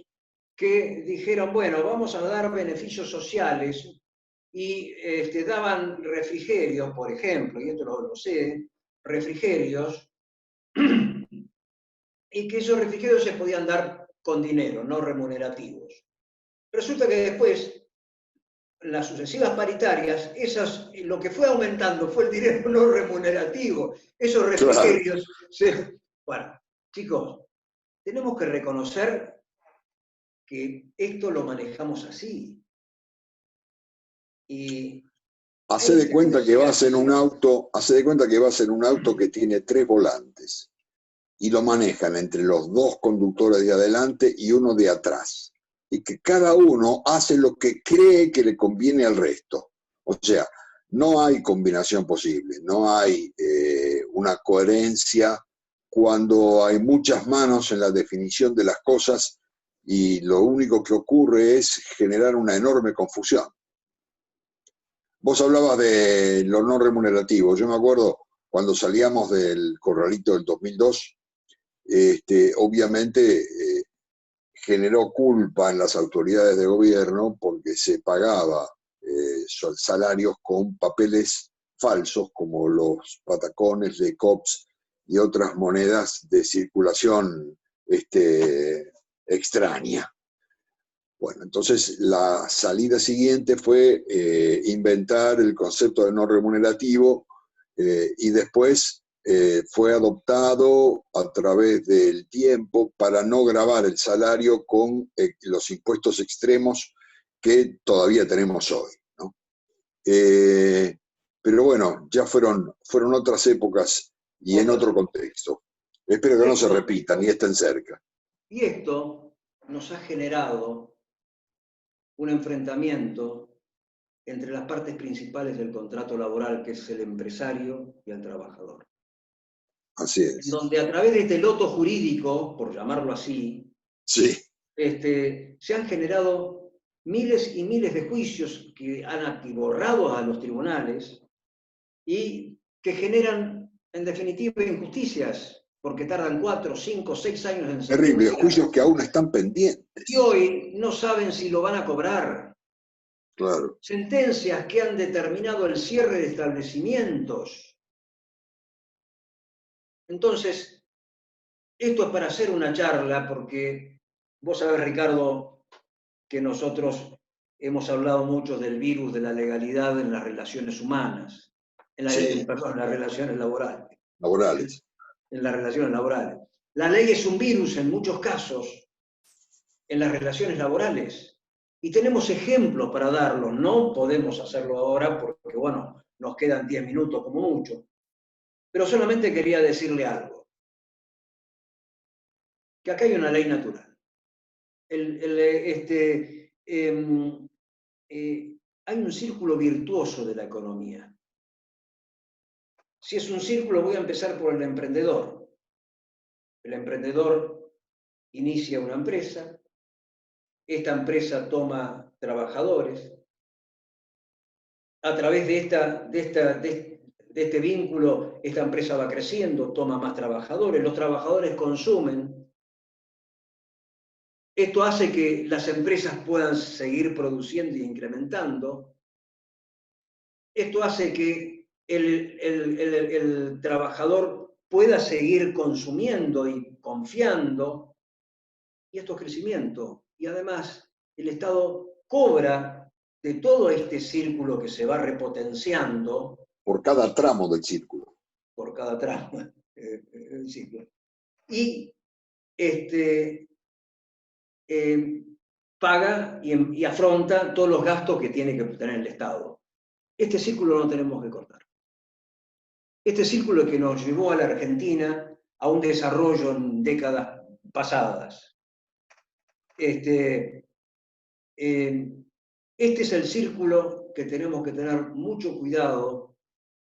B: que dijeron, bueno, vamos a dar beneficios sociales y daban refrigerios, por ejemplo, y esto lo sé, refrigerios y que esos refrigerios se podían dar con dinero, no remunerativos. Resulta que después, en las sucesivas paritarias, lo que fue aumentando fue el dinero no remunerativo. Esos refrigerios... Claro. Bueno, chicos, tenemos que reconocer que esto lo manejamos así. Y
C: hace de cuenta que vas en un auto, que tiene 3 volantes y lo manejan entre los 2 conductores de adelante y uno de atrás. Y que cada uno hace lo que cree que le conviene al resto. O sea, no hay combinación posible, no hay una coherencia cuando hay muchas manos en la definición de las cosas y lo único que ocurre es generar una enorme confusión. Vos hablabas de lo no remunerativo. Yo me acuerdo cuando salíamos del corralito del 2002, obviamente generó culpa en las autoridades de gobierno porque se pagaba salarios con papeles falsos como los patacones, de COPS y otras monedas de circulación extraña. Bueno, entonces la salida siguiente fue inventar el concepto de no remunerativo y después fue adoptado a través del tiempo para no gravar el salario con los impuestos extremos que todavía tenemos hoy, ¿no? Pero bueno, ya fueron otras épocas y en otro contexto. Espero que no se repitan ni estén cerca.
B: Y esto nos ha generado un enfrentamiento entre las partes principales del contrato laboral, que es el empresario y el trabajador.
C: Así es.
B: Donde a través de este loto jurídico, por llamarlo así,
C: sí.
B: Se han generado miles y miles de juicios que han atiborrado a los tribunales y que generan, en definitiva, injusticias, porque tardan 4, 5, 6 años en ser.
C: Terrible, juicios que aún están pendientes.
B: Y hoy no saben si lo van a cobrar.
C: Claro.
B: Sentencias que han determinado el cierre de establecimientos. Entonces, esto es para hacer una charla, porque vos sabés, Ricardo, que nosotros hemos hablado mucho del virus de la legalidad en las relaciones humanas, en las relaciones laborales. En las relaciones laborales. La ley es un virus en muchos casos en las relaciones laborales. Y tenemos ejemplos para darlos. No podemos hacerlo ahora porque, bueno, nos quedan 10 minutos como mucho. Pero solamente quería decirle algo. Que acá hay una ley natural. Hay un círculo virtuoso de la economía. Si es un círculo, voy a empezar por el emprendedor. El emprendedor inicia una empresa. Esta empresa toma trabajadores. A través de este vínculo, esta empresa va creciendo, toma más trabajadores, los trabajadores consumen. Esto hace que las empresas puedan seguir produciendo e incrementando. Esto hace que el trabajador pueda seguir consumiendo y confiando. Y esto es crecimiento. Y además, el Estado cobra de todo este círculo que se va repotenciando.
C: Por cada tramo del círculo.
B: Por cada tramo del círculo. Y paga y afronta todos los gastos que tiene que tener el Estado. Este círculo no tenemos que cortar. Este círculo que nos llevó a la Argentina a un desarrollo en décadas pasadas. Este es el círculo que tenemos que tener mucho cuidado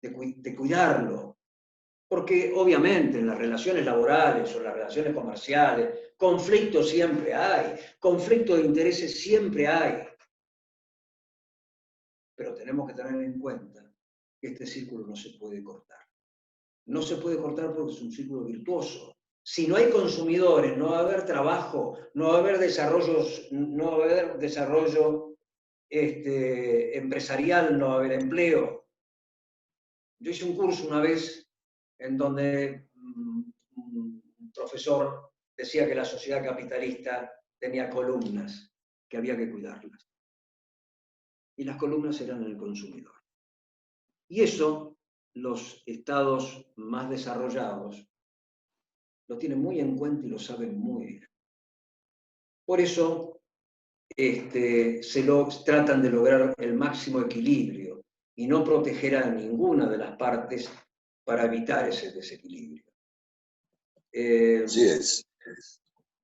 B: de cuidarlo, porque obviamente en las relaciones laborales o en las relaciones comerciales, conflictos siempre hay, conflictos de intereses siempre hay, pero tenemos que tener en cuenta que este círculo no se puede cortar. No se puede cortar porque es un círculo virtuoso. Si no hay consumidores, no va a haber trabajo, no va a haber desarrollo empresarial, no va a haber empleo. Yo hice un curso una vez en donde un profesor decía que la sociedad capitalista tenía columnas, que había que cuidarlas. Y las columnas eran el consumidor. Y eso los estados más desarrollados lo tienen muy en cuenta y lo saben muy bien. Por eso tratan de lograr el máximo equilibrio y no proteger a ninguna de las partes para evitar ese desequilibrio.
C: Así es.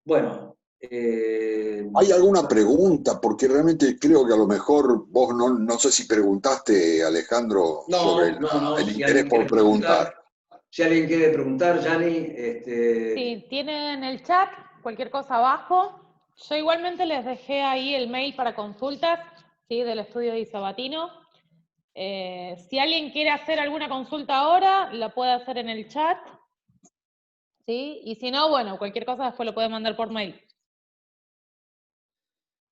B: Bueno.
C: ¿Hay alguna pregunta? Porque realmente creo que a lo mejor vos no sé si preguntaste, Alejandro, sobre el interés por preguntar.
B: Si alguien quiere preguntar, Gianni.
A: Sí, tienen el chat, cualquier cosa abajo. Yo igualmente les dejé ahí el mail para consultas, ¿sí? Del estudio de Sabatino. Si alguien quiere hacer alguna consulta ahora, la puede hacer en el chat, ¿sí? Y si no, bueno, cualquier cosa después lo puede mandar por mail.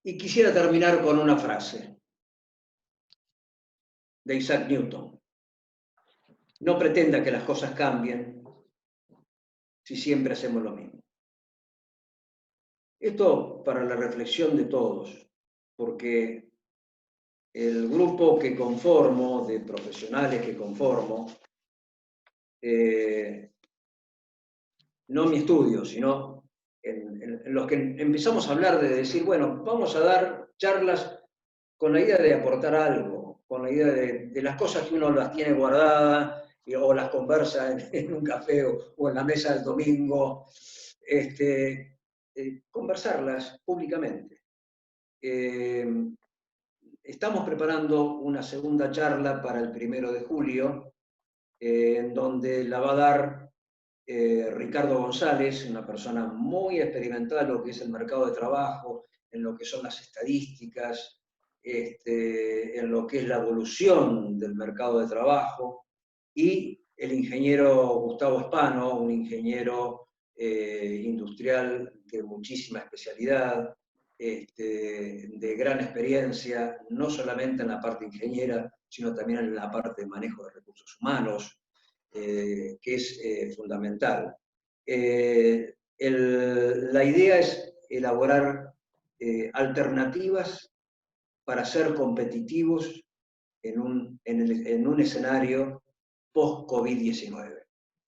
B: Y quisiera terminar con una frase de Isaac Newton. No pretenda que las cosas cambien si siempre hacemos lo mismo. Esto para la reflexión de todos, porque el grupo que conformo, de profesionales que conformo, no mi estudio, sino en los que empezamos a hablar de decir, bueno, vamos a dar charlas con la idea de aportar algo, con la idea de las cosas que uno las tiene guardadas o las conversa en un café o en la mesa del domingo, conversarlas públicamente. Estamos preparando una segunda charla para el 1 de julio, en donde la va a dar Ricardo González, una persona muy experimentada en lo que es el mercado de trabajo, en lo que son las estadísticas, en lo que es la evolución del mercado de trabajo, y el ingeniero Gustavo Spano, un ingeniero industrial de muchísima especialidad, de gran experiencia, no solamente en la parte ingeniera, sino también en la parte de manejo de recursos humanos, que es fundamental. La idea es elaborar alternativas para ser competitivos en un escenario post-COVID-19.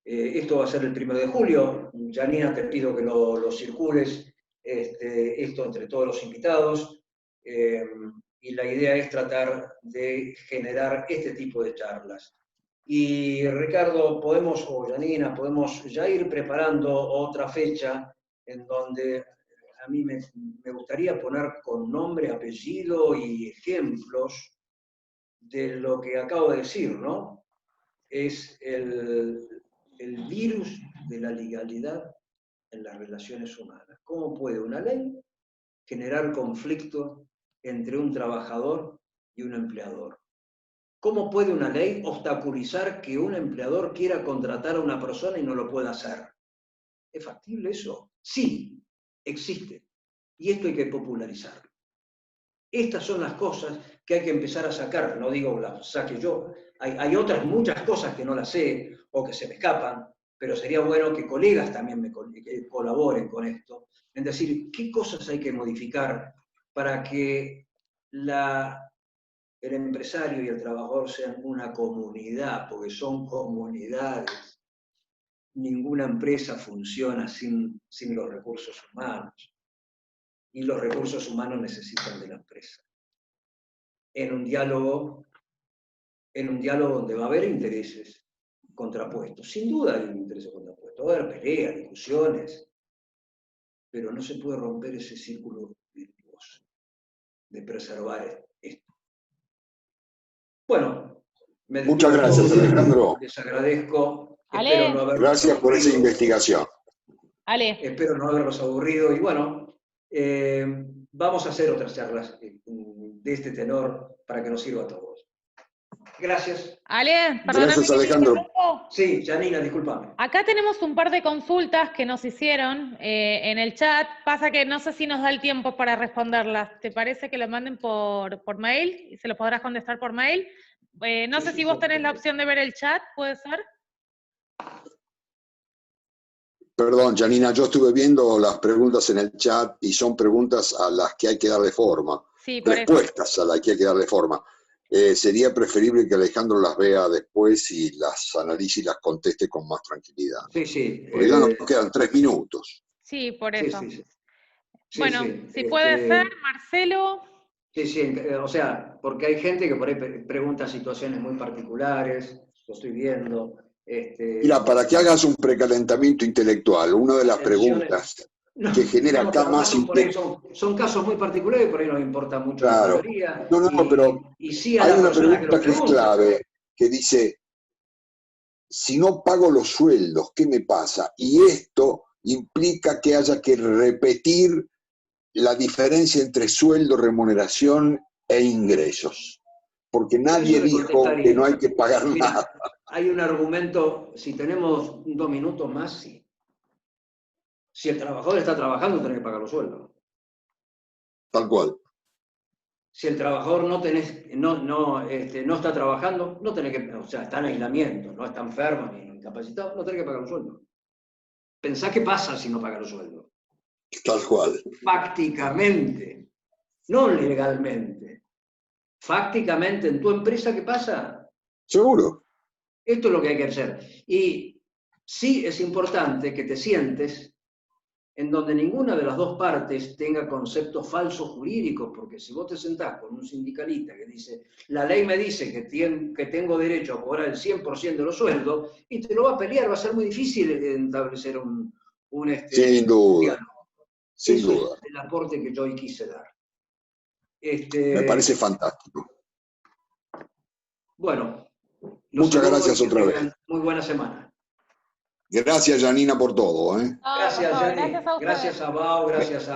B: Esto va a ser el 1 de julio. Janina, te pido que lo circules esto entre todos los invitados. Y la idea es tratar de generar este tipo de charlas. Y Ricardo, o Janina, podemos ya ir preparando otra fecha en donde a mí me gustaría poner con nombre, apellido y ejemplos de lo que acabo de decir, ¿no? Es el virus de la legalidad en las relaciones humanas. ¿Cómo puede una ley generar conflicto entre un trabajador y un empleador? ¿Cómo puede una ley obstaculizar que un empleador quiera contratar a una persona y no lo pueda hacer? ¿Es factible eso? Sí, existe. Y esto hay que popularizarlo. Estas son las cosas que hay que empezar a sacar. No digo las saque yo. Hay otras muchas cosas que no las sé o que se me escapan, pero sería bueno que colegas también colaboren con esto. En decir, ¿qué cosas hay que modificar para que el empresario y el trabajador sean una comunidad? Porque son comunidades. Ninguna empresa funciona sin los recursos humanos. Y los recursos humanos necesitan de la empresa. En un diálogo donde va a haber intereses contrapuestos. Sin duda hay intereses contrapuestos. Va a haber peleas, discusiones, pero no se puede romper ese círculo virtuoso de preservar esto. Bueno,
C: muchas gracias, Alejandro.
B: Les agradezco.
A: Ale.
C: Gracias por esa investigación.
A: Ale.
B: Espero no haberlos aburrido y bueno, vamos a hacer otras charlas de este tenor para que nos sirva a todos. Gracias.
A: Ale, perdóname.
C: Gracias, Alejandro.
B: Sí, Janina, discúlpame.
A: Acá tenemos un par de consultas que nos hicieron en el chat. Pasa que no sé si nos da el tiempo para responderlas. ¿Te parece que lo manden por mail? ¿Y se lo podrás contestar por mail? No sé si vos tenés la opción de ver el chat, ¿puede ser?
C: Perdón, Janina, yo estuve viendo las preguntas en el chat y son preguntas a las que hay que darle forma.
A: Sí, por
C: Respuestas a las que hay que darle forma. Sería preferible que Alejandro las vea después y las analice y las conteste con más tranquilidad.
B: Sí, sí.
C: Porque ya nos quedan 3 minutos.
A: Sí, por eso.
B: Sí, sí. Sí,
A: bueno,
B: sí.
A: si puede ser, Marcelo.
B: Sí, sí, o sea, porque hay gente que por ahí pregunta situaciones muy particulares, lo estoy viendo.
C: Mira, para que hagas un precalentamiento intelectual, una de las preguntas que genera acá más
B: son casos muy particulares y por ahí nos importa mucho la mayoría.
C: No, pero
B: y sí a
C: hay
B: la
C: una
B: persona que lo
C: pregunta que es clave, que dice, si no pago los sueldos, ¿qué me pasa? Y esto implica que haya que repetir la diferencia entre sueldo, remuneración e ingresos. Porque nadie dijo que no hay que pagar nada.
B: Hay un argumento, si tenemos 2 minutos más, sí. Si el trabajador está trabajando, tenés que pagar los sueldos.
C: Tal cual.
B: Si el trabajador no está trabajando, no tenés que, o sea, está en aislamiento, no está enfermo ni incapacitado, no tenés que pagar los sueldos. Pensá qué pasa si no paga los sueldos.
C: Tal cual.
B: Fácticamente, no legalmente. Fácticamente, en tu empresa, ¿qué pasa?
C: Seguro.
B: Esto es lo que hay que hacer. Y sí es importante que te sientes en donde ninguna de las dos partes tenga conceptos falsos jurídicos, porque si vos te sentás con un sindicalista que dice, la ley me dice que tengo derecho a cobrar el 100% de los sueldos, y te lo va a pelear, va a ser muy difícil establecer un
C: sin duda,
B: diálogo.
C: sin
B: Eso
C: duda.
B: es el aporte que yo hoy quise dar.
C: Me parece fantástico.
B: Bueno,
C: muchas gracias otra vez.
B: Muy buena semana.
C: Gracias, Janina, por todo.
B: Gracias, Janine. Gracias a Bau, gracias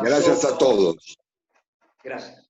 B: a
C: todos.
B: Gracias.